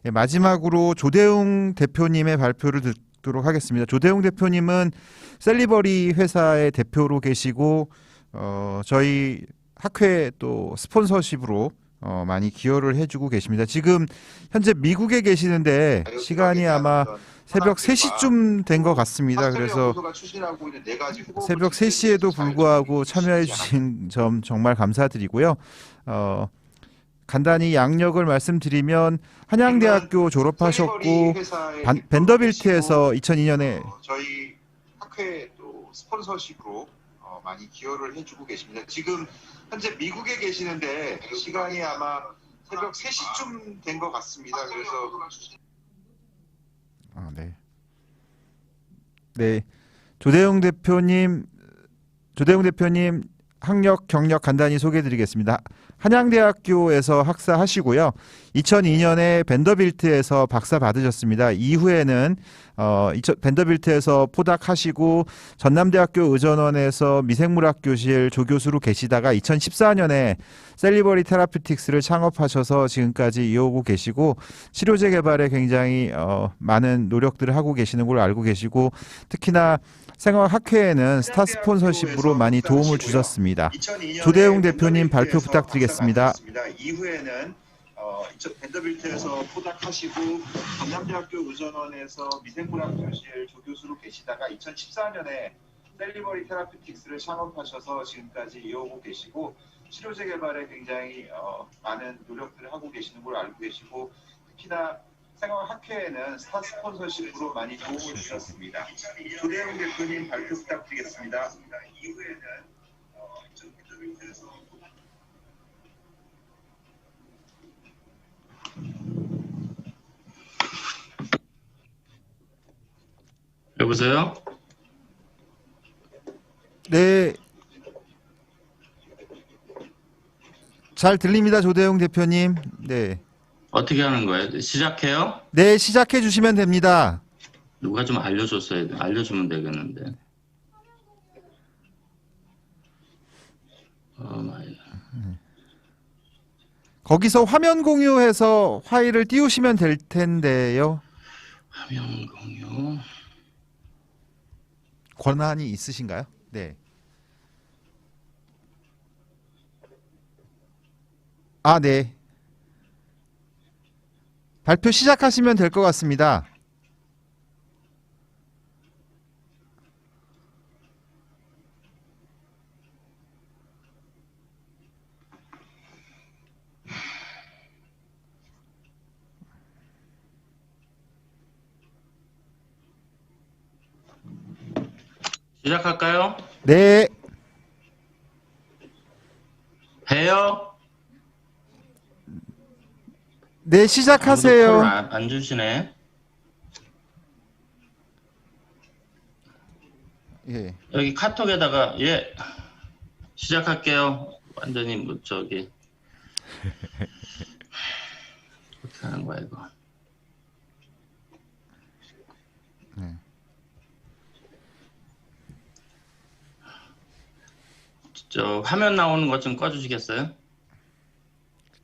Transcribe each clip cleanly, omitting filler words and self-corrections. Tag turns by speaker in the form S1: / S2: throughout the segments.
S1: 예, 마지막으로 조대웅 대표님의 발표를 듣도록 하겠습니다. 조대웅 대표님은 셀리버리 회사의 대표로 계시고 저희 학회 또 스폰서십으로 많이 기여를 해주고 계십니다. 지금 현재 미국에 계시는데 시간이 아마 새벽 3시쯤 된 것 같습니다. 그래서 새벽 3시에도 불구하고 참여해 주신 점 정말 감사드리고요. 간단히 양력을 말씀드리면 한양대학교 졸업하셨고 밴더빌트에서 2002년에 저희 학회 또 스폰서십으로 많이 기여를 해주고 계십니다. 지금 현재 미국에 계시는데 시간이 아마 새벽 3시쯤 된 것 같습니다. 그래서 네. 조대웅 대표님 학력 경력 간단히 소개해 드리겠습니다. 한양대학교에서 학사하시고요. 2002년에 밴더빌트에서 박사 받으셨습니다. 이후에는 밴더빌트에서 포닥하시고 전남대학교 의전원에서 미생물학 교실 조교수로 계시다가 2014년에 셀리버리 테라피틱스를 창업하셔서 지금까지 이어오고 계시고 치료제 개발에 굉장히 많은 노력들을 하고 계시는 걸로 알고 계시고 특히나 생활학회에는 스타 스폰서십으로 많이 도움을 주셨습니다. 조대웅 대표님 발표 부탁드리겠습니다. 이후에는 밴더빌트에서 포닥하시고 전남대학교 의전원에서 미생물학 교실 조교수로 계시다가 2014년에 셀리버리 테라피틱스를 창업하셔서 지금까지 이어오고 계시고 치료제 개발에 굉장히 많은 노력들을 하고 계시는 걸로 알고 계시고 특히나 생활학회에는 스타 스폰서십으로 많이 도움을 주셨습니다. 조대웅 대표님 발표 부탁드리겠습니다. 이후에는 밴더빌트에서
S2: 여보세요?
S1: 네. 잘 들립니다. 조대웅 대표님. 네.
S2: 어떻게 하는 거예요? 시작해요?
S1: 네, 시작해 주시면 됩니다.
S2: 누가 좀 알려주면 되겠는데. 마이.
S1: 거기서 화면 공유해서 파일을 띄우시면 될 텐데요.
S2: 화면 공유.
S1: 권한이 있으신가요? 네. 네. 발표 시작하시면 될 것 같습니다.
S2: 시작할까요?
S1: 네.
S2: 해요?
S1: 네, 시작하세요.
S2: 안 주시네.
S1: 예.
S2: 여기 카톡에다가 시작할게요. 완전히 어떻게 하는 거야 이거?
S1: 네.
S2: 저 화면 나오는 것 좀 꺼주시겠어요?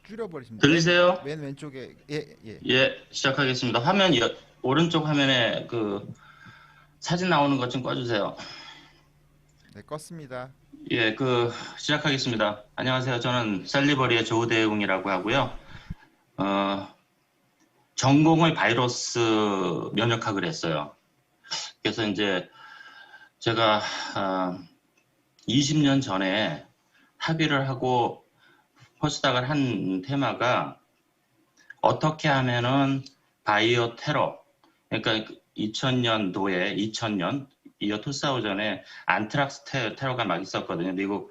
S1: 줄여버리시면
S2: 들리세요?
S1: 맨 왼쪽에
S2: 시작하겠습니다. 오른쪽 화면에 그 사진 나오는 것 좀 꺼주세요.
S1: 네, 껐습니다.
S2: 시작하겠습니다. 안녕하세요. 저는 셀리버리의 조대웅이라고 하고요. 전공을 바이러스 면역학을 했어요. 그래서 이제 제가 20년 전에 학위를 하고 포스닥을 한 테마가 어떻게 하면은 바이오 테러, 그러니까 2000년도에 이어 2000에 안트락스 테러가 막 있었거든요. 미국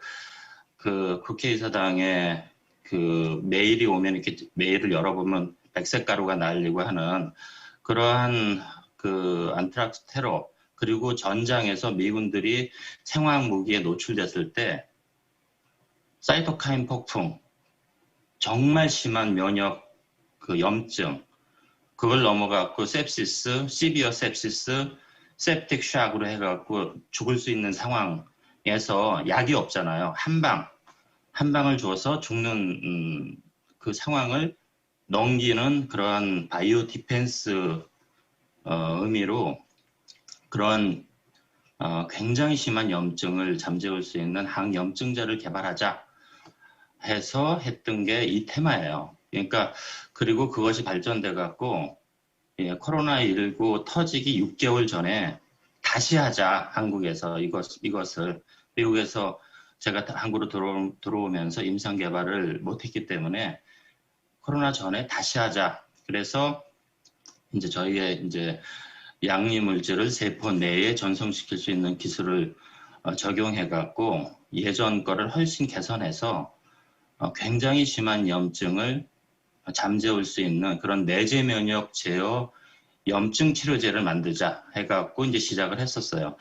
S2: 그 국회의사당에 그 메일이 오면 이렇게 메일을 열어보면 백색 가루가 날리고 하는 그러한 그 안트락스 테러, 그리고 전장에서 미군들이 생화학 무기에 노출됐을 때 사이토카인 폭풍, 정말 심한 면역 그 염증, 그걸 넘어갖고 sepsis, 시비어 sepsis, septic shock으로 해갖고 죽을 수 있는 상황에서 약이 없잖아요. 한 방을 줘서 죽는 그 상황을 넘기는 그러한 바이오 디펜스 의미로 그런 굉장히 심한 염증을 잠재울 수 있는 항염증제를 개발하자 해서 했던 게 이 테마예요. 그러니까 그리고 그것이 발전돼 갖고 코로나19 터지기 6개월 전에 다시 하자. 한국에서 이것을 미국에서 제가 한국으로 들어오면서 임상 개발을 못했기 때문에 코로나 전에 다시 하자. 그래서 이제 저희의 이제 양리 물질을 세포 내에 전송시킬 수 있는 기술을 적용해 갖고 예전 거를 훨씬 개선해서 굉장히 심한 염증을 잠재울 수 있는 그런 내재 면역 제어 염증 치료제를 만들자 해갖고 이제 시작을 했었어요.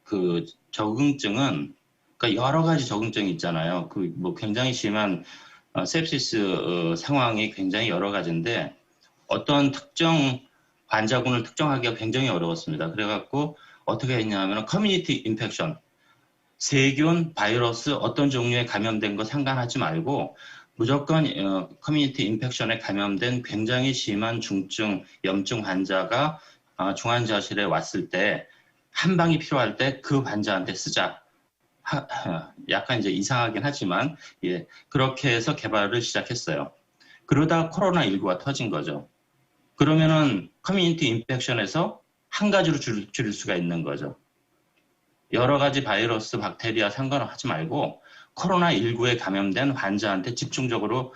S2: 그 적응증은 그러니까 여러 가지 적응증이 있잖아요. 그 뭐 굉장히 심한 sepsis 상황이 굉장히 여러 가지인데 어떤 특정 환자군을 특정하기가 굉장히 어려웠습니다. 그래갖고 어떻게 했냐면 커뮤니티 인펙션, 세균, 바이러스 어떤 종류에 감염된 거 상관하지 말고 무조건 커뮤니티 인펙션에 감염된 굉장히 심한 중증 염증 환자가 중환자실에 왔을 때 한 방이 필요할 때 그 환자한테 쓰자. 약간 이제 이상하긴 하지만 그렇게 해서 개발을 시작했어요. 그러다 코로나19가 터진 거죠. 그러면은 커뮤니티 인펙션에서 한 가지로 줄일 수가 있는 거죠. 여러 가지 바이러스, 박테리아 상관하지 말고 코로나19에 감염된 환자한테 집중적으로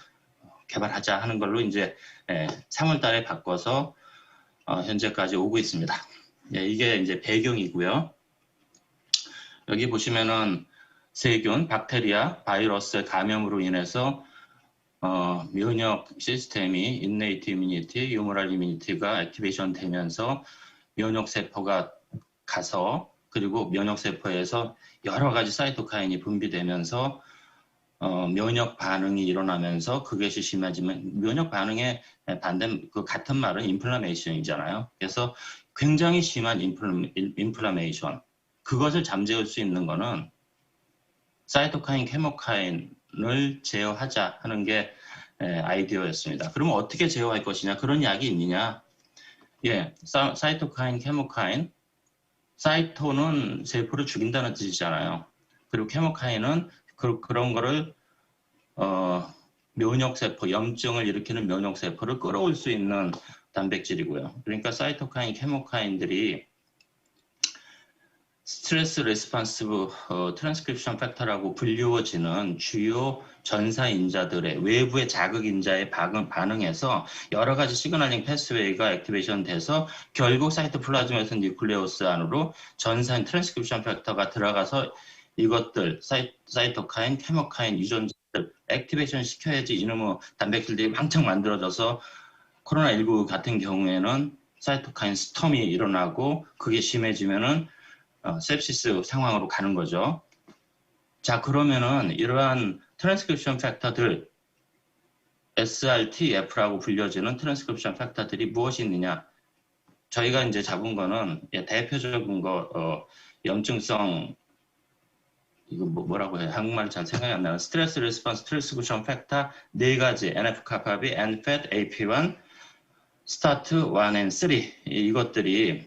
S2: 개발하자 하는 걸로 이제 3월 달에 바꿔서 현재까지 오고 있습니다. 이게 이제 배경이고요. 여기 보시면은 세균, 박테리아, 바이러스의 감염으로 인해서 면역 시스템이 innate immunity, humoral immunity가 액티베이션 되면서 면역 세포가 가서 그리고 면역 세포에서 여러 가지 사이토카인이 분비되면서 면역 반응이 일어나면서 그것이 심해지면 면역 반응에 반대 그 같은 말은 인플라메이션이잖아요. 그래서 굉장히 심한 인플라메이션 그것을 잠재울 수 있는 거는 사이토카인, 케모카인을 제어하자 하는 게 아이디어였습니다. 그러면 어떻게 제어할 것이냐? 그런 약이 있느냐? 사이토카인, 케모카인, 사이토는 세포를 죽인다는 뜻이잖아요. 그리고 케모카인은 그런 거를 면역세포, 염증을 일으키는 면역세포를 끌어올 수 있는 단백질이고요. 그러니까 사이토카인, 케모카인들이 스트레스 레스폰시브 트랜스크립션 팩터라고 불리워지는 주요 전사인자들의 외부의 자극인자에 반응해서 여러 가지 시그널링 패스웨이가 액티베이션 돼서 결국 사이토플라즘에서 뉴클레우스 안으로 전사인 트랜스크립션 팩터가 들어가서 이것들 사이토카인, 케모카인 유전자들 액티베이션 시켜야지 이놈의 단백질들이 왕창 만들어져서 코로나19 같은 경우에는 사이토카인 스톰이 일어나고 그게 심해지면은 sepsis 상황으로 가는 거죠. 자, 그러면은 이러한 트랜스크립션 팩터들 SRTF라고 불려지는 트랜스크립션 팩터들이 무엇이 있느냐? 저희가 이제 잡은 거는 대표적인 거 염증성 이거 뭐라고 해요? 한국말 잘 생각이 안 나요. 스트레스 레스폰스 트랜스크립션 팩터 네 가지 NF-kappa B, NFAT, AP1, 스타트 1 and 3 이것들이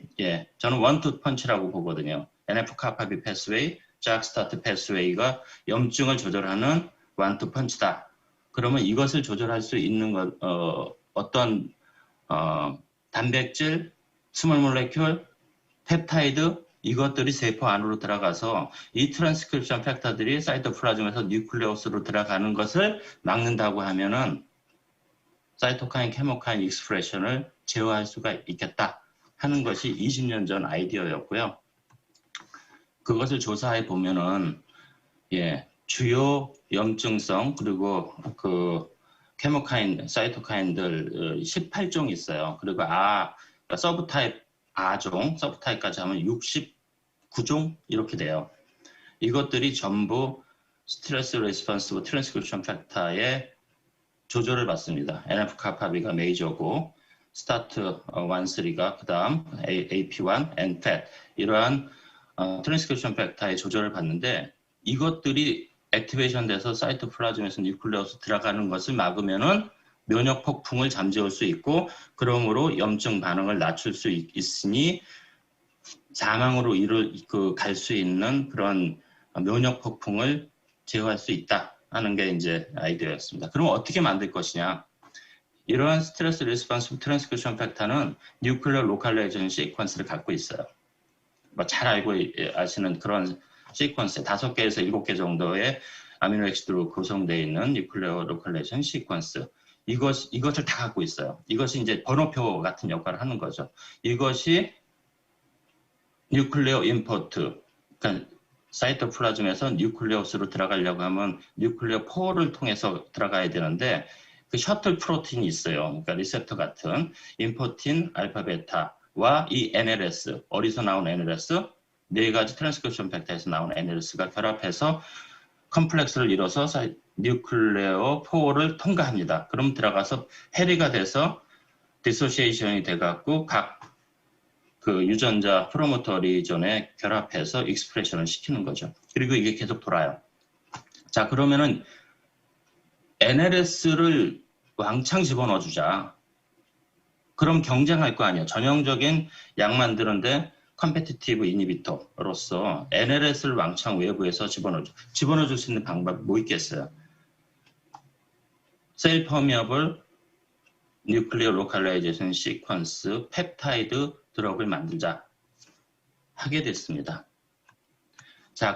S2: 저는 원투 펀치라고 보거든요. NF-kappa B 패스웨이, JAK 스타트 패스웨이가 염증을 조절하는 원투 펀치다. 그러면 이것을 조절할 수 있는 어떤 단백질, 스몰 몰레큘, 펩타이드 이것들이 세포 안으로 들어가서 이 트랜스크립션 팩터들이 사이토플라즘에서 뉴클레우스로 들어가는 것을 막는다고 하면은 사이토카인, 케모카인 익스프레션을 제어할 수가 있겠다 하는 것이 20년 전 아이디어였고요. 그것을 조사해 보면은 주요 염증성 그리고 그 케모카인, 사이토카인들 18종이 있어요. 그리고 서브타입 A종, 서브타입까지 하면 69종 이렇게 돼요. 이것들이 전부 스트레스 레스폰시브 트랜스크립션 팩터의 조절을 받습니다. NF-kappa B가 메이저고 스타트 1, 3가 그 다음 AP1, NFAT 이러한 트랜스크립션 팩터의 조절을 받는데 이것들이 액티베이션 돼서 사이토플라즘에서 뉴클레우스 들어가는 것을 막으면은 면역 폭풍을 잠재울 수 있고 그러므로 염증 반응을 낮출 수 있으니 사망으로 갈 수 있는 그런 면역 폭풍을 제어할 수 있다 하는 게 이제 아이디어였습니다. 그럼 어떻게 만들 것이냐? 이러한 스트레스 리스폰스 트랜스크립션 팩터는 뉴클리어 로컬라이제이션 시퀀스를 갖고 있어요. 뭐 잘 알고 아시는 그런 시퀀스 5개에서 7개 정도의 아미노 액시드로 구성되어 있는 뉴클리어 로컬라이제이션 시퀀스 이것을 다 갖고 있어요. 이것이 이제 번호표 같은 역할을 하는 거죠. 이것이 뉴클리어 임포트, 그러니까 사이토플라즘에서 뉴클리어스로 들어가려고 하면 뉴클리어 포를 통해서 들어가야 되는데 그 셔틀 프로틴이 있어요. 그러니까 리셉터 같은 임포틴, 알파, 베타와 이 NLS, 어디서 나온 NLS? 4가지 트랜스크립션 팩터에서 나온 NLS가 결합해서 컴플렉스를 이뤄서 뉴클레어 포를 통과합니다. 그럼 들어가서 해리가 돼서 디소시에이션이 돼갖고 각 그 유전자 프로모터 리전에 결합해서 익스프레션을 시키는 거죠. 그리고 이게 계속 돌아요. 자, 그러면은 NLS를 왕창 집어넣어주자. 그럼 경쟁할 거 아니에요. 전형적인 약 만드는데 컴페티티브 이니비터로서 NLS를 왕창 외부에서 집어넣어줄 수 있는 방법이 뭐 있겠어요? 셀 퍼미어블 뉴클리어 로컬라이제이션 시퀀스 펩타이드 드럭을 만들자 하게 됐습니다. 자,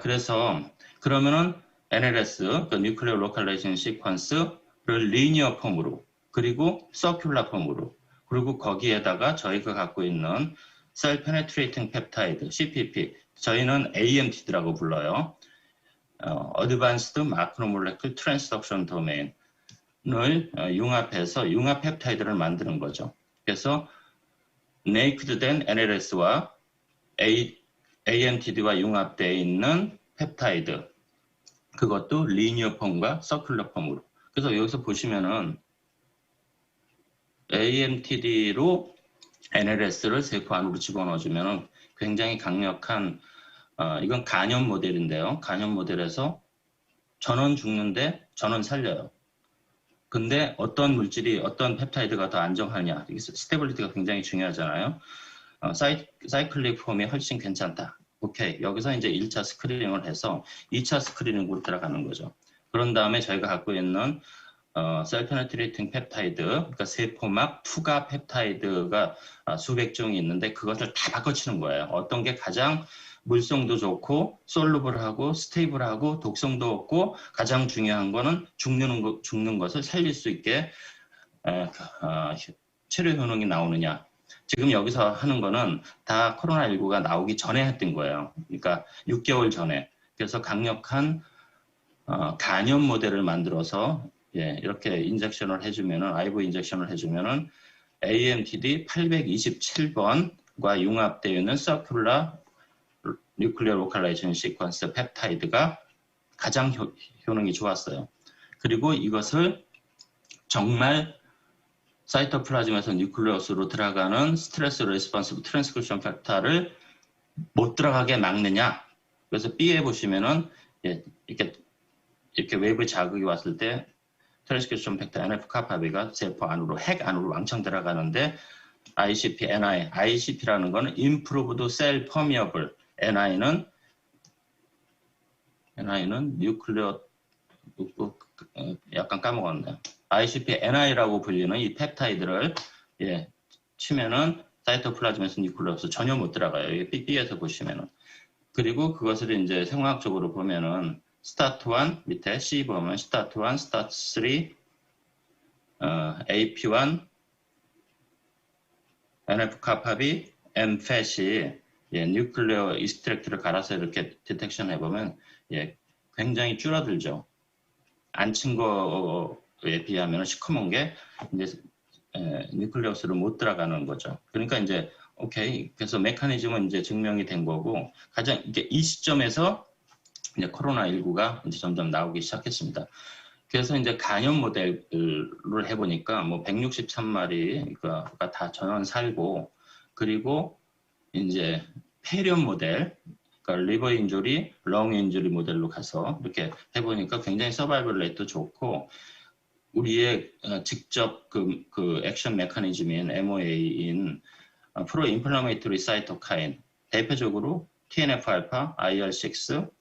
S2: 그러면은 NLS, 그 뉴클리어 로컬라이제이션 시퀀스를 리니어 폼으로 그리고 서큘라 폼으로 그리고 거기에다가 저희가 갖고 있는 셀 페네트레이팅 펩타이드 CPP 저희는 AMTD라고 불러요. 어드밴스드 마크로몰레큘 트랜스덕션 도메인을 융합해서 융합 펩타이드를 만드는 거죠. 그래서 네이크드된 NLS와 AMTD와 융합되어 있는 펩타이드 그것도 리니어 폼과 서큘러 폼으로 그래서 여기서 보시면은 AMTD로 NLS를 세포 안으로 집어넣어주면 굉장히 강력한 이건 간염 모델인데요. 간염 모델에서 전원 죽는데 전원 살려요. 근데 어떤 물질이 어떤 펩타이드가 더 안정하냐 스테빌리티가 굉장히 중요하잖아요. 사이클릭 폼이 훨씬 괜찮다. 오케이. 여기서 이제 1차 스크리닝을 해서 2차 스크리닝으로 들어가는 거죠. 그런 다음에 저희가 갖고 있는 셀 페네트레이팅 펩타이드, 그러니까 세포막 투가 펩타이드가 수백 종이 있는데 그것을 다 바꿔치는 거예요. 어떤 게 가장 물성도 좋고 솔루블하고 스테이블하고 독성도 없고 가장 중요한 거는 죽는 것을 살릴 수 있게 치료 효능이 나오느냐. 지금 여기서 하는 거는 다 코로나19가 나오기 전에 했던 거예요. 그러니까 6개월 전에. 그래서 강력한 간염 모델을 만들어서 이렇게 인젝션을 해주면은 IV 인젝션을 해주면은 AMTD 827번과 융합되어 있는 서큘라 뉴클리어 로컬라이제이션 시퀀스 펩타이드가 가장 효능이 좋았어요. 그리고 이것을 정말 사이토플라즘에서 뉴클레우스로 들어가는 스트레스 레스폰시브 트랜스크립션 팩터를 못 들어가게 막느냐. 그래서 B에 보시면은 이렇게 외부 자극이 왔을 때 트랜스크립션 팩터 NF-kappaB가 세포 안으로 핵 안으로 왕창 들어가는데 ICP, NI, ICP라는 거는 Improved Cell Permeable, NI는 뉴클레어 약간 까먹었네요. ICP, NI라고 불리는 이 펩타이드를 치면은 사이토플라즘에서 뉴클레우스 전혀 못 들어가요. 여기 B에서 보시면은. 그리고 그것을 이제 생화학적으로 보면은 스타트 1 밑에 C 보면 스타트 1, 스타트 3, AP1, NF-kappaB, MFAT이 뉴클레어 익스트랙트를 갈아서 이렇게 디텍션 해보면 굉장히 줄어들죠. 안 친 거에 비하면 시커먼 게 이제 뉴클레우스를 못 들어가는 거죠. 그러니까 이제 오케이. 그래서 메커니즘은 이제 증명이 된 거고 가장 이게 이 시점에서 이제 코로나19가 이제 점점 나오기 시작했습니다. 그래서 이제 간염 모델을 해보니까 뭐 163마리가 다 전원 살고 그리고 이제 폐렴 모델, 그러니까 리버 인주리, 렁 인주리 모델로 가서 이렇게 해보니까 굉장히 서바이벌 레이트 좋고 우리의 직접 그 액션 메커니즘인 MOA인 프로 인플라메이토리 사이토카인, 대표적으로 TNF-알파, IL-6,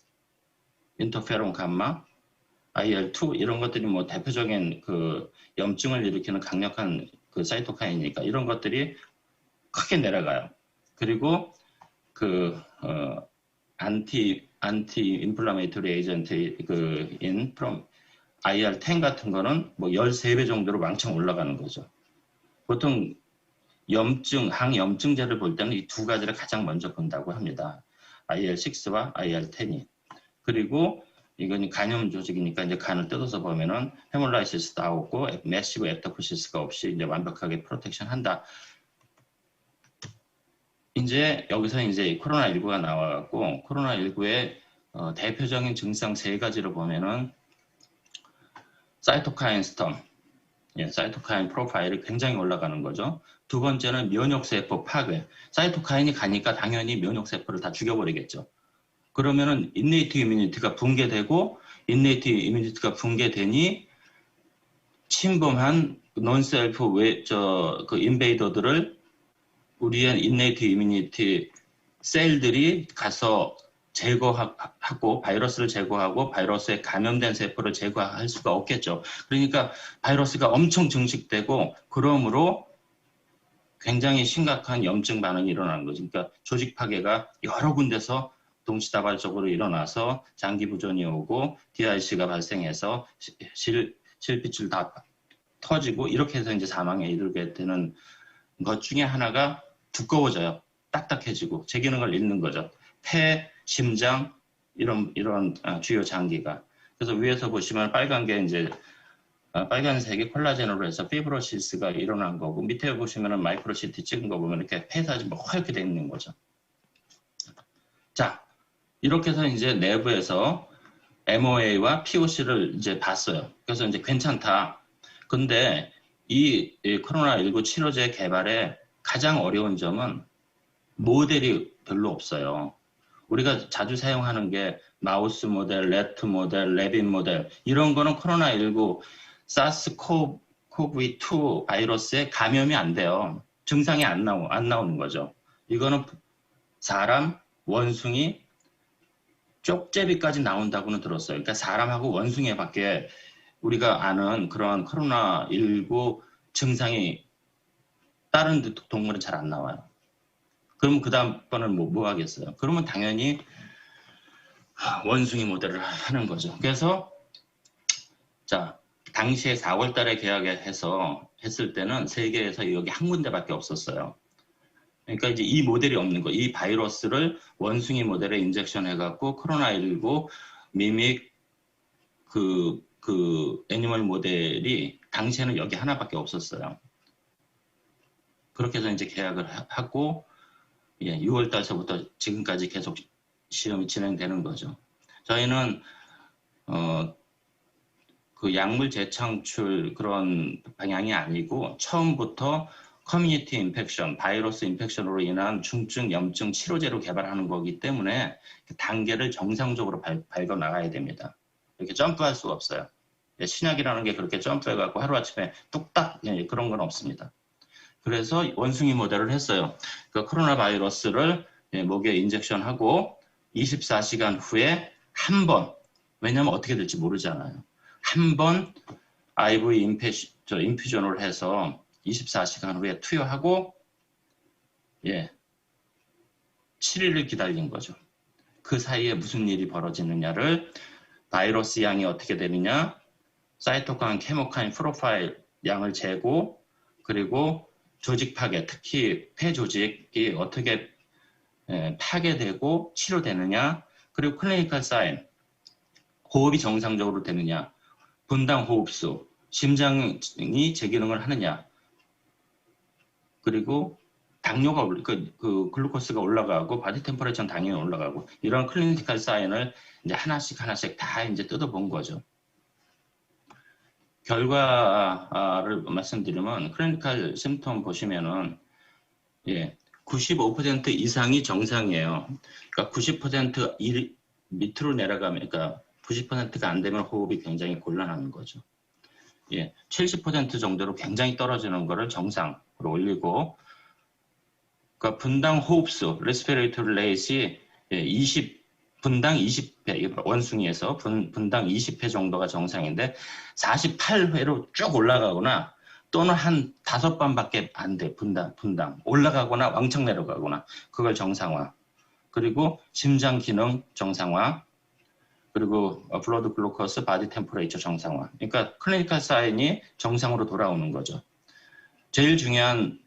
S2: 인터페론 감마, IL-2 이런 것들이 뭐 대표적인 그 염증을 일으키는 강력한 그 사이토카인이니까 이런 것들이 크게 내려가요. 그리고 그 안티 인플라메이토리 에이전트 그인 IR10 같은 거는 뭐 13배 정도로 왕창 올라가는 거죠. 보통 항염증제를 볼 때는 이 두 가지를 가장 먼저 본다고 합니다. IL6와 IL10이. 그리고 이건 간염 조직이니까 이제 간을 뜯어서 보면은 헤몰라이시스도 나오고 매시브 에토포시스가 없이 이제 완벽하게 프로텍션 한다. 이제 여기서 이제 코로나19가 나와갖고 코로나19의 대표적인 증상 세 가지를 보면은 사이토카인 스톰, 사이토카인 프로파일이 굉장히 올라가는 거죠. 두 번째는 면역세포 파괴. 사이토카인이 가니까 당연히 면역세포를 다 죽여버리겠죠. 그러면은 인네이트 이뮤니티가 붕괴되고 인네이트 이뮤니티가 붕괴되니 침범한 논셀프 그 인베이더들을 우리의 인네이트 이뮤니티 셀들이 가서 제거하고 바이러스를 제거하고 바이러스에 감염된 세포를 제거할 수가 없겠죠. 그러니까 바이러스가 엄청 증식되고 그러므로 굉장히 심각한 염증 반응이 일어나는 거죠. 그러니까 조직 파괴가 여러 군데서 동시다발적으로 일어나서 장기 부전이 오고 DIC가 발생해서 실핏줄 다 터지고 이렇게 해서 이제 사망에 이르게 되는 것 중에 하나가 두꺼워져요. 딱딱해지고 제 기능을 잃는 거죠. 폐, 심장 이런 주요 장기가. 그래서 위에서 보시면 빨간 게 이제 빨간색이 콜라겐으로 해서 피브로시스가 일어난 거고 밑에 보시면은 마이크로CT 찍은 거 보면 이렇게 폐사진 뭐 하얗게 돼 있는 거죠. 자, 이렇게 해서 이제 내부에서 MOA와 POC를 이제 봤어요. 그래서 이제 괜찮다. 근데 이 코로나19 치료제 개발에 가장 어려운 점은 모델이 별로 없어요. 우리가 자주 사용하는 게 마우스 모델, 레트 모델, 레빈 모델 이런 거는 코로나19 사스코브2 바이러스에 감염이 안 돼요. 증상이 안 나오는 거죠. 이거는 사람, 원숭이, 쪽제비까지 나온다고는 들었어요. 그러니까 사람하고 원숭이밖에 우리가 아는 그런 코로나19 증상이 다른 동물은 잘 안 나와요. 그럼 그 다음 번은 뭐 하겠어요? 그러면 당연히 원숭이 모델을 하는 거죠. 그래서 자 당시에 4월 달에 했을 때는 세계에서 여기 한 군데밖에 없었어요. 그러니까 이제 이 모델이 없는 거, 이 바이러스를 원숭이 모델에 인젝션 해갖고 코로나19 미믹 그 애니멀 모델이 당시에는 여기 하나밖에 없었어요. 그렇게 해서 이제 계약을 하고 6월 달서부터 지금까지 계속 시험이 진행되는 거죠. 저희는 그 약물 재창출 그런 방향이 아니고 처음부터 커뮤니티 인펙션, 바이러스 인펙션으로 인한 중증 염증 치료제로 개발하는 거기 때문에 단계를 정상적으로 밟아 나가야 됩니다. 이렇게 점프할 수가 없어요. 신약이라는 게 그렇게 점프해갖고 하루아침에 뚝딱 그런 건 없습니다. 그래서 원숭이 모델을 했어요. 그 코로나 바이러스를 목에 인젝션하고 24시간 후에 한 번, 왜냐하면 어떻게 될지 모르잖아요. 한 번 IV 인퓨전을 해서 24시간 후에 투여하고 7일을 기다린 거죠. 그 사이에 무슨 일이 벌어지느냐를 바이러스 양이 어떻게 되느냐, 사이토카인, 케모카인 프로파일 양을 재고 그리고 조직 파괴, 특히 폐 조직이 어떻게 파괴되고 치료되느냐, 그리고 클리니컬 사인, 호흡이 정상적으로 되느냐, 분당 호흡수, 심장이 제 기능을 하느냐, 그리고 당뇨가 그 글루코스가 올라가고 바디 템퍼레처는 당연히 올라가고 이런 클리니컬 사인을 이제 하나씩 다 이제 뜯어본 거죠. 결과를 말씀드리면 클리니컬 심톰 보시면은 95% 이상이 정상이에요. 그러니까 90% 밑으로 내려가면, 그러니까 90%가 안 되면 호흡이 굉장히 곤란한 거죠. 예, 70% 정도로 굉장히 떨어지는 거를 정상으로 올리고, 그러니까 분당 호흡수, 레스피레이터리 레이트이 20분당 20회, 원숭이에서 분당 20회 정도가 정상인데 48회로 쭉 올라가거나 또는 한 5번밖에 안 돼. 분당 올라가거나 왕창 내려가거나 그걸 정상화. 그리고 심장 기능 정상화. 그리고 블러드 글루코스, 바디 템퍼레이처 정상화. 그러니까 클리니컬 사인이 정상으로 돌아오는 거죠. 제일 중요한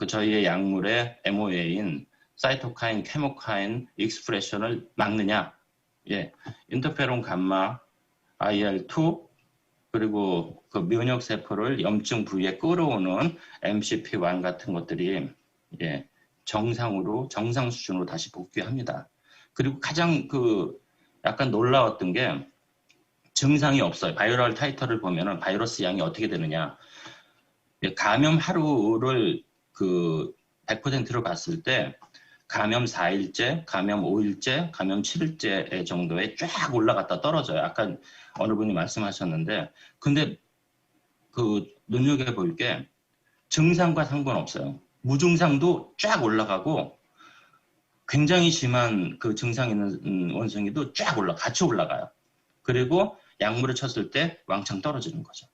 S2: 저희의 약물의 MOA인 사이토카인, 케모카인 익스프레션을 막느냐. 예, 인터페론 감마, IL2 그리고 그 면역 세포를 염증 부위에 끌어오는 MCP1 같은 것들이 예, 정상 수준으로 다시 복귀합니다. 그리고 가장 약간 놀라웠던 게 증상이 없어요. 바이럴 타이터를 보면은 바이러스 양이 어떻게 되느냐. 감염 하루를 100%로 봤을 때 감염 4일째, 감염 5일째, 감염 7일째 정도에 쫙 올라갔다 떨어져요. 아까 어느 분이 말씀하셨는데, 근데 눈여겨볼 게 증상과 상관없어요. 무증상도 쫙 올라가고 굉장히 심한 그 증상 있는 원숭이도 쫙 같이 올라가요. 그리고 약물을 쳤을 때 왕창 떨어지는 거죠.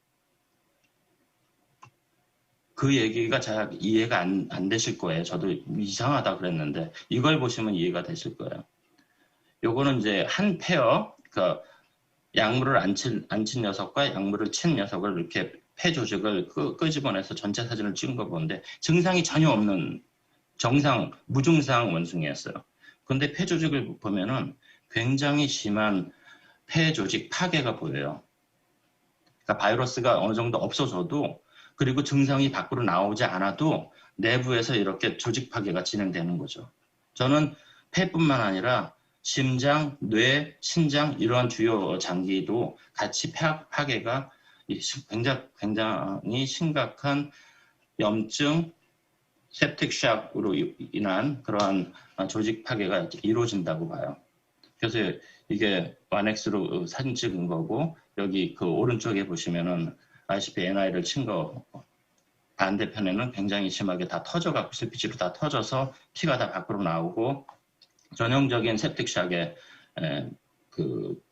S2: 그 얘기가 잘 이해가 안 되실 거예요. 저도 이상하다 그랬는데 이걸 보시면 이해가 되실 거예요. 요거는 이제 한 페어, 그러니까 약물을 안 친 녀석과 약물을 친 녀석을 이렇게 폐 조직을 끄집어내서 전체 사진을 찍은 거 보는데 증상이 전혀 없는 무증상 원숭이였어요. 그런데 폐 조직을 보면은 굉장히 심한 폐 조직 파괴가 보여요. 그러니까 바이러스가 어느 정도 없어져도 그리고 증상이 밖으로 나오지 않아도 내부에서 이렇게 조직 파괴가 진행되는 거죠. 저는 폐뿐만 아니라 심장, 뇌, 신장 이러한 주요 장기도 같이 파괴가 굉장히 심각한 염증, septic shock으로 인한 그러한 조직 파괴가 이루어진다고 봐요. 그래서 이게 1X로 사진 찍은 거고 여기 오른쪽에 보시면은 ICP-NI를 친 거 반대편에는 굉장히 심하게 다 터져갖고 실피치로 다 터져서 피가 다 밖으로 나오고 전형적인 septicshock의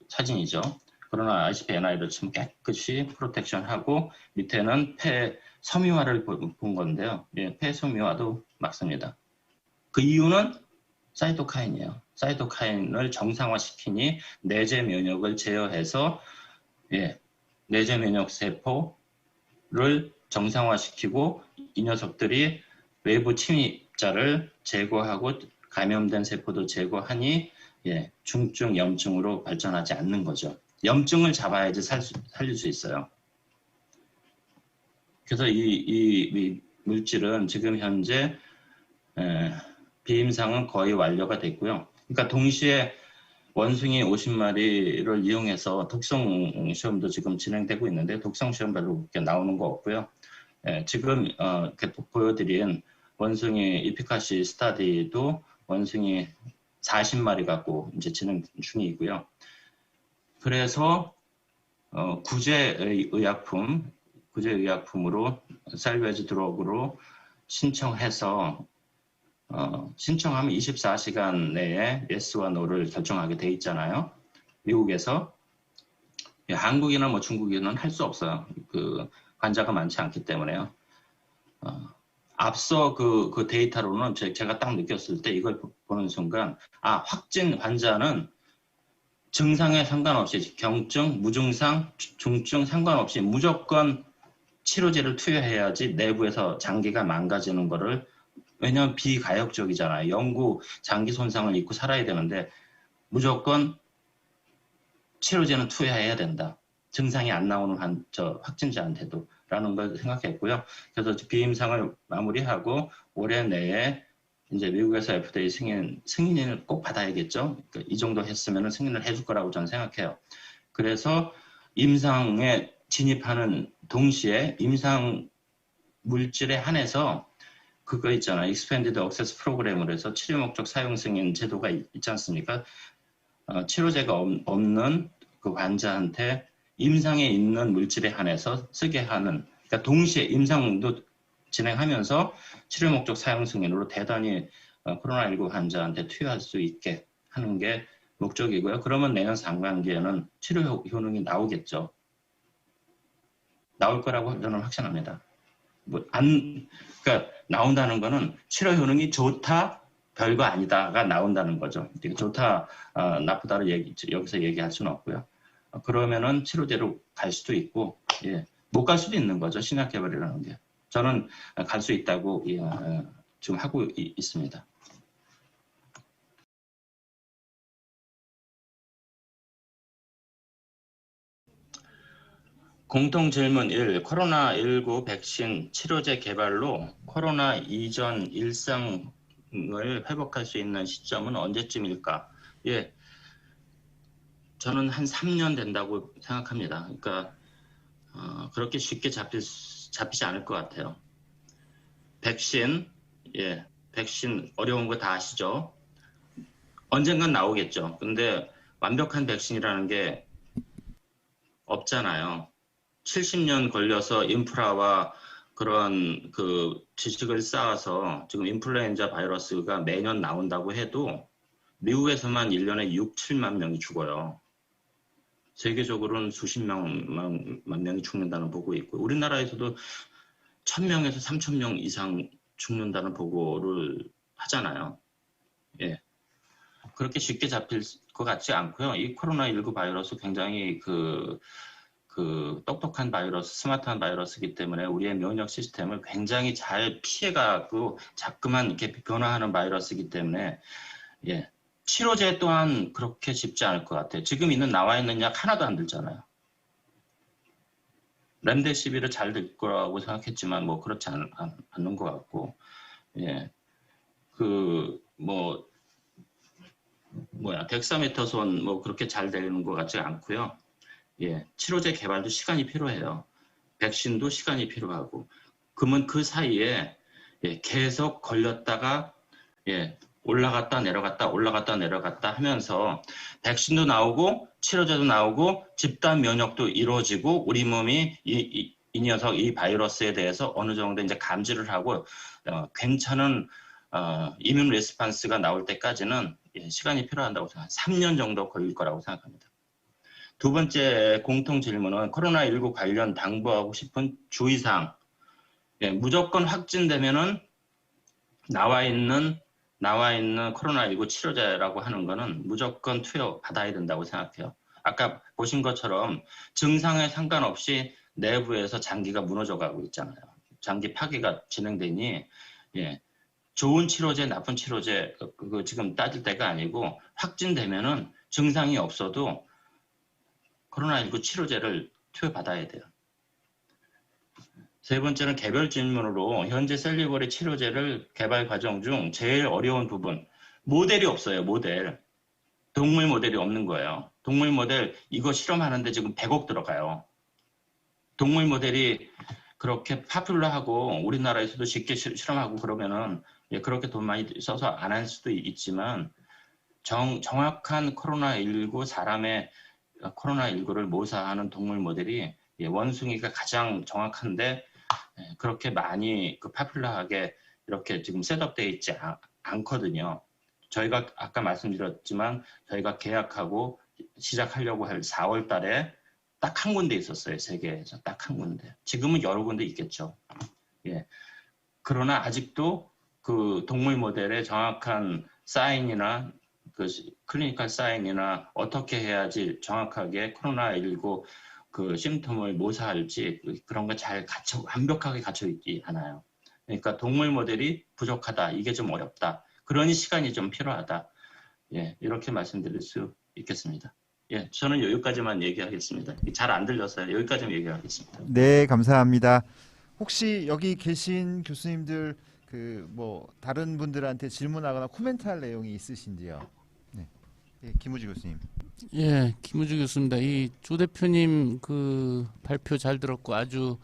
S2: 사진이죠. 그러나 ICP-NI를 치면 깨끗이 프로텍션하고 밑에는 폐 섬유화를 본 건데요. 예, 폐 섬유화도 맞습니다. 그 이유는 사이토카인이에요. 사이토카인을 정상화시키니 내재 면역을 제어해서 내재 면역 세포를 정상화시키고 이 녀석들이 외부 침입자를 제거하고 감염된 세포도 제거하니 중증 염증으로 발전하지 않는 거죠. 염증을 잡아야지 살릴 수 있어요. 그래서 이 물질은 지금 현재 비임상은 거의 완료가 됐고요. 그러니까 동시에 원숭이 50마리를 이용해서 독성 시험도 지금 진행되고 있는데 독성 시험 별로 나오는 거 없고요. 지금 보여드린 원숭이 이피카시 스타디도 원숭이 40마리 갖고 이제 진행 중이고요. 그래서 구제의약품으로 살베지 드러그로 신청해서 신청하면 24시간 내에 예스와 노를 결정하게 돼 있잖아요. 미국에서. 한국이나 뭐 중국에는 할 수 없어요. 환자가 많지 않기 때문에요. 앞서 그 데이터로는 제가 딱 느꼈을 때 이걸 보는 순간 확진 환자는 증상에 상관없이 경증, 무증상, 중증 상관없이 무조건 치료제를 투여해야지 내부에서 장기가 망가지는 거를 왜냐하면 비가역적이잖아요. 영구 장기 손상을 입고 살아야 되는데 무조건 치료제는 투여해야 된다. 증상이 안 나오는 확진자한테도 라는 걸 생각했고요. 그래서 비임상을 마무리하고 올해 내에 이제 미국에서 FDA 승인을 꼭 받아야겠죠. 그러니까 이 정도 했으면 승인을 해줄 거라고 저는 생각해요. 그래서 임상에 진입하는 동시에 임상 물질에 한해서 그거 있잖아요. Expanded Access 프로그램을 해서 치료 목적 사용 승인 제도가 있지 않습니까? 치료제가 없는 그 환자한테 임상에 있는 물질에 한해서 쓰게 하는, 그러니까 동시에 임상도 진행하면서 치료 목적 사용 승인으로 대단히 코로나19 환자한테 투여할 수 있게 하는 게 목적이고요. 그러면 내년 상반기에는 치료 효능이 나오겠죠. 나올 거라고 저는 확신합니다. 그러니까 나온다는 거는 치료 효능이 좋다, 별거 아니다가 나온다는 거죠. 좋다, 나쁘다를 여기서 얘기할 수는 없고요. 그러면은 치료제로 갈 수도 있고, 예, 못 갈 수도 있는 거죠. 신약 개발이라는 게. 저는 갈 수 있다고 지금 하고 있습니다. 공통 질문 1. 코로나19 백신 치료제 개발로 코로나 이전 일상을 회복할 수 있는 시점은 언제쯤일까? 예, 저는 한 3년 된다고 생각합니다. 그러니까 그렇게 쉽게 잡히지 않을 것 같아요. 백신, 예, 백신 어려운 거 다 아시죠? 언젠간 나오겠죠. 근데 완벽한 백신이라는 게 없잖아요. 70년 걸려서 인프라와 그런 그 지식을 쌓아서 지금 인플루엔자 바이러스가 매년 나온다고 해도 미국에서만 1년에 6, 7만 명이 죽어요. 세계적으로는 수십만 명이 죽는다는 보고 있고, 우리나라에서도 1000명에서 3000명 이상 죽는다는 보고를 하잖아요. 예. 그렇게 쉽게 잡힐 것 같지 않고요. 이 코로나19 바이러스 굉장히 그 똑똑한 바이러스, 스마트한 바이러스이기 때문에 우리의 면역 시스템을 굉장히 잘 피해가고 자꾸만 이렇게 변화하는 바이러스이기 때문에, 예. 치료제 또한 그렇게 쉽지 않을 것 같아요. 지금 나와 있는 약 하나도 안 들잖아요. 렘데시비를 잘 들 거라고 생각했지만 뭐 그렇지 않는 것 같고, 예. 덱사메타손 뭐 그렇게 잘 되는 것 같지 않고요. 예. 치료제 개발도 시간이 필요해요. 백신도 시간이 필요하고. 그러면 그 사이에, 예, 계속 걸렸다가, 예, 올라갔다 내려갔다 하면서 백신도 나오고 치료제도 나오고 집단 면역도 이루어지고 우리 몸이 이 녀석, 이 바이러스에 대해서 어느 정도 이제 감지를 하고 괜찮은 이뮨 레스판스가 나올 때까지는, 예, 시간이 필요한다고 생각합니다. 3년 정도 걸릴 거라고 생각합니다. 두 번째 공통 질문은 코로나19 관련 당부하고 싶은 주의사항. 예, 무조건 확진되면은 나와 있는 코로나19 치료제라고 하는 거는 무조건 투여 받아야 된다고 생각해요. 아까 보신 것처럼 증상에 상관없이 내부에서 장기가 무너져 가고 있잖아요. 장기 파괴가 진행되니, 예, 좋은 치료제, 나쁜 치료제 그거 지금 따질 때가 아니고 확진되면은 증상이 없어도 코로나19 치료제를 투여받아야 돼요. 세 번째는 개별 질문으로 현재 셀리버리 치료제를 개발 과정 중 제일 어려운 부분. 모델이 없어요. 모델. 동물 모델이 없는 거예요. 동물 모델 이거 실험하는데 지금 100억 들어가요. 동물 모델이 그렇게 파퓰러하고 우리나라에서도 쉽게 실험하고 그러면은, 예, 그렇게 돈 많이 써서 안 할 수도 있지만 정확한 코로나19 사람의 코로나19를 모사하는 동물 모델이, 예, 원숭이가 가장 정확한데, 예, 그렇게 많이 파퓰러하게 이렇게 지금 셋업되어 있지 않거든요. 저희가 아까 말씀드렸지만 저희가 계약하고 시작하려고 할 4월 달에 딱 한 군데 있었어요. 세계에서 딱 한 군데. 지금은 여러 군데 있겠죠. 예. 그러나 아직도 그 동물 모델의 정확한 사인이나 그 클리니컬 사인이나 어떻게 해야지 정확하게 코로나19 그 심텀을 모사할지 그런 거 잘 완벽하게 갖춰 있지 않아요. 그러니까 동물 모델이 부족하다. 이게 좀 어렵다. 그러니 시간이 좀 필요하다. 예, 이렇게 말씀드릴 수 있겠습니다. 예, 저는 여기까지만 얘기하겠습니다. 잘 안 들려서요. 여기까지만 얘기하겠습니다.
S1: 네, 감사합니다. 혹시 여기 계신 교수님들 다른 분들한테 질문하거나 코멘트할 내용이 있으신지요? 네, 예, 김우지 교수님.
S3: 예, 김우주 교수입니다. 이 조 대표님 그 발표 잘 들었고 아주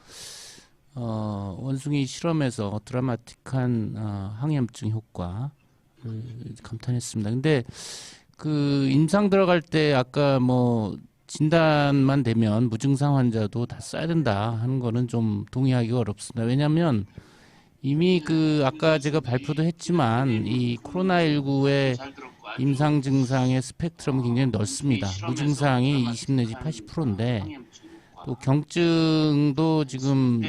S3: 원숭이 실험에서 드라마틱한 항염증 효과를 감탄했습니다. 근데 그 임상 들어갈 때 아까 뭐 진단만 되면 무증상 환자도 다 써야 된다 하는 거는 좀 동의하기가 어렵습니다. 왜냐하면 이미 그 아까 제가 발표도 했지만 이 코로나19의 임상 증상의 스펙트럼이 굉장히 넓습니다. 무증상이 20 내지 80%인데 또 경증도 지금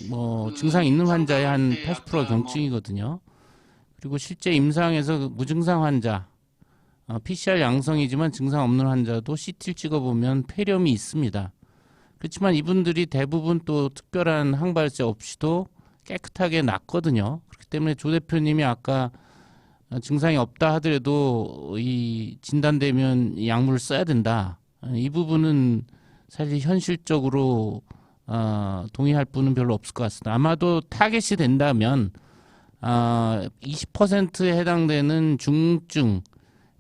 S3: 뭐 증상 있는 환자의 한 80%가 경증이거든요. 그리고 실제 임상에서 무증상 환자, PCR 양성이지만 증상 없는 환자도 CT를 찍어보면 폐렴이 있습니다. 그렇지만 이분들이 대부분 또 특별한 항발세 없이도 깨끗하게 낫거든요. 그렇기 때문에 조 대표님이 아까 증상이 없다 하더라도 이 진단되면 이 약물을 써야 된다. 이 부분은 사실 현실적으로 동의할 분은 별로 없을 것 같습니다. 아마도 타겟이 된다면 20%에 해당되는 중증,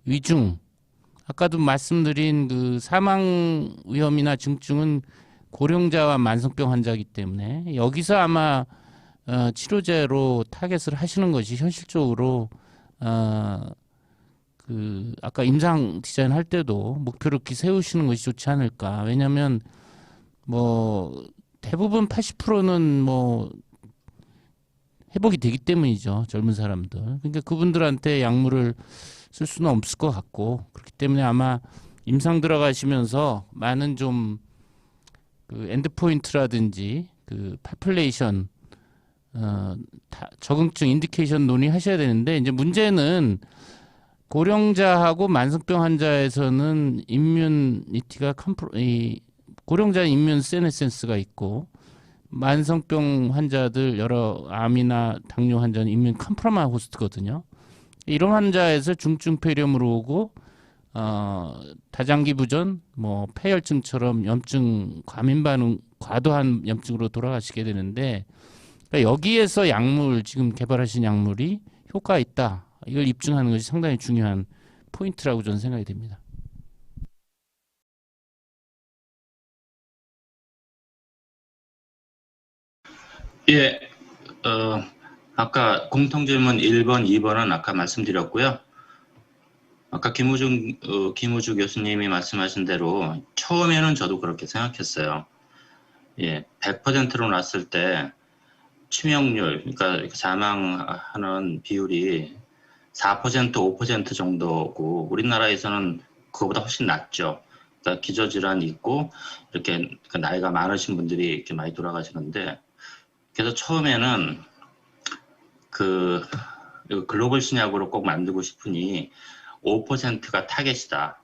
S3: 위중, 아까도 말씀드린 그 사망 위험이나 증증은 고령자와 만성병 환자이기 때문에 여기서 아마 치료제로 타겟을 하시는 것이 현실적으로 그 아까 임상 디자인 할 때도 목표를 이렇게 세우시는 것이 좋지 않을까. 왜냐하면 뭐 대부분 80%는 뭐 회복이 되기 때문이죠. 젊은 사람들. 그러니까 그분들한테 약물을 쓸 수는 없을 것 같고 그렇기 때문에 아마 임상 들어가시면서 많은 좀 그 엔드포인트라든지 그 파퓰레이션 적응증 인디케이션 논의하셔야 되는데 이제 문제는 고령자하고 만성병 환자에서는 임뮤니티가 고령자 임뮤 세네센스가 있고 만성병 환자들 여러 암이나 당뇨 환자는 임뮤 컴프로마 호스트거든요. 이런 환자에서 중증 폐렴으로 오고 다장기 부전, 뭐 폐혈증처럼 염증 과민 반응 과도한 염증으로 돌아가시게 되는데 그러니까 여기에서 약물 지금 개발하신 약물이 효과가 있다. 이걸 입증하는 것이 상당히 중요한 포인트라고 저는 생각이 됩니다.
S2: 예, 아까 공통질문 1번, 2번은 아까 말씀드렸고요. 아까 김우주 교수님이 말씀하신 대로 처음에는 저도 그렇게 생각했어요. 예, 100%로 났을 때 치명률, 그러니까 사망하는 비율이 4%, 5% 정도고 우리나라에서는 그거보다 훨씬 낮죠. 그러니까 기저질환이 있고 이렇게 나이가 많으신 분들이 이렇게 많이 돌아가시는데 그래서 처음에는 그 글로벌 신약으로 꼭 만들고 싶으니 5%가 타겟이다.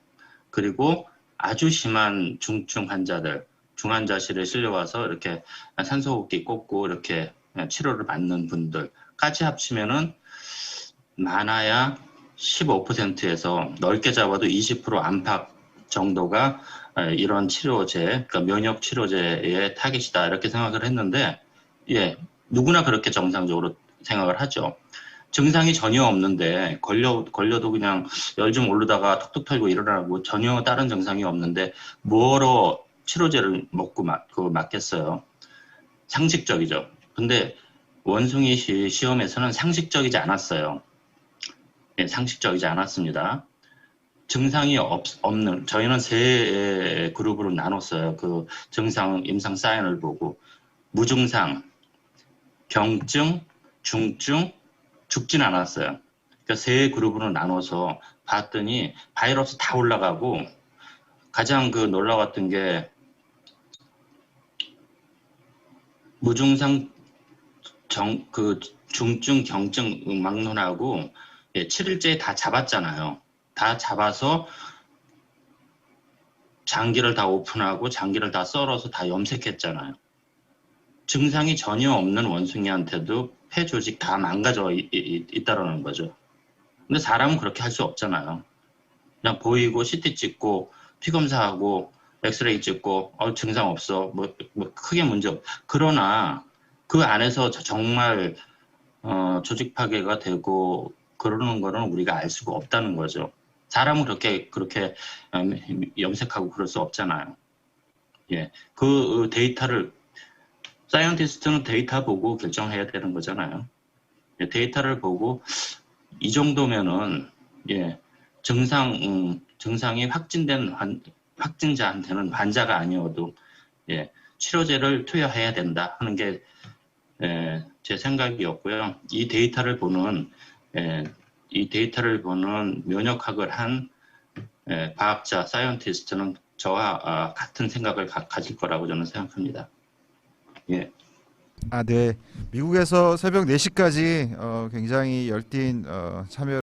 S2: 그리고 아주 심한 중증 환자들, 중환자실에 실려와서 이렇게 산소호흡기 꽂고 이렇게 치료를 받는 분들까지 합치면은 많아야 15%에서 넓게 잡아도 20% 안팎 정도가 이런 치료제, 그러니까 면역 치료제의 타깃이다 이렇게 생각을 했는데, 예, 누구나 그렇게 정상적으로 생각을 하죠. 증상이 전혀 없는데 걸려도 그냥 열 좀 오르다가 톡톡 털고 일어나고 전혀 다른 증상이 없는데 뭐로 치료제를 먹고 맞겠어요. 상식적이죠. 근데 원숭이 시험에서는 상식적이지 않았어요. 예, 상식적이지 않았습니다. 증상이 없는, 저희는 세 그룹으로 나눴어요. 그 증상, 임상 사인을 보고. 무증상, 경증, 중증, 죽진 않았어요. 그러니까 세 그룹으로 나눠서 봤더니 바이러스 다 올라가고 가장 그 놀라웠던 게 무증상, 중증, 경증 막론하고 7일째에 다 잡았잖아요. 다 잡아서 장기를 다 오픈하고 장기를 다 썰어서 다 염색했잖아요. 증상이 전혀 없는 원숭이한테도 폐 조직 다 망가져 있다라는 거죠. 근데 사람은 그렇게 할 수 없잖아요. 그냥 보이고 CT 찍고 피 검사하고 엑스레이 찍고 증상 없어 뭐 크게 문제 없. 그러나 그 안에서 정말 조직 파괴가 되고 그러는 거는 우리가 알 수가 없다는 거죠. 사람은 그렇게 염색하고 그럴 수 없잖아요. 예, 그 데이터를 사이언티스트는 데이터 보고 결정해야 되는 거잖아요. 예, 데이터를 보고 이 정도면은 예, 증상이 확진된 확진자한테는 환자가 아니어도 예, 치료제를 투여해야 된다 하는 게 제 생각이었고요. 이 데이터를 보는 면역학을 한 과학자, 사이언티스트는 저와 같은 생각을 가질 거라고 저는 생각합니다. 예.
S1: 네. 미국에서 새벽 4시까지 굉장히 열띤 참여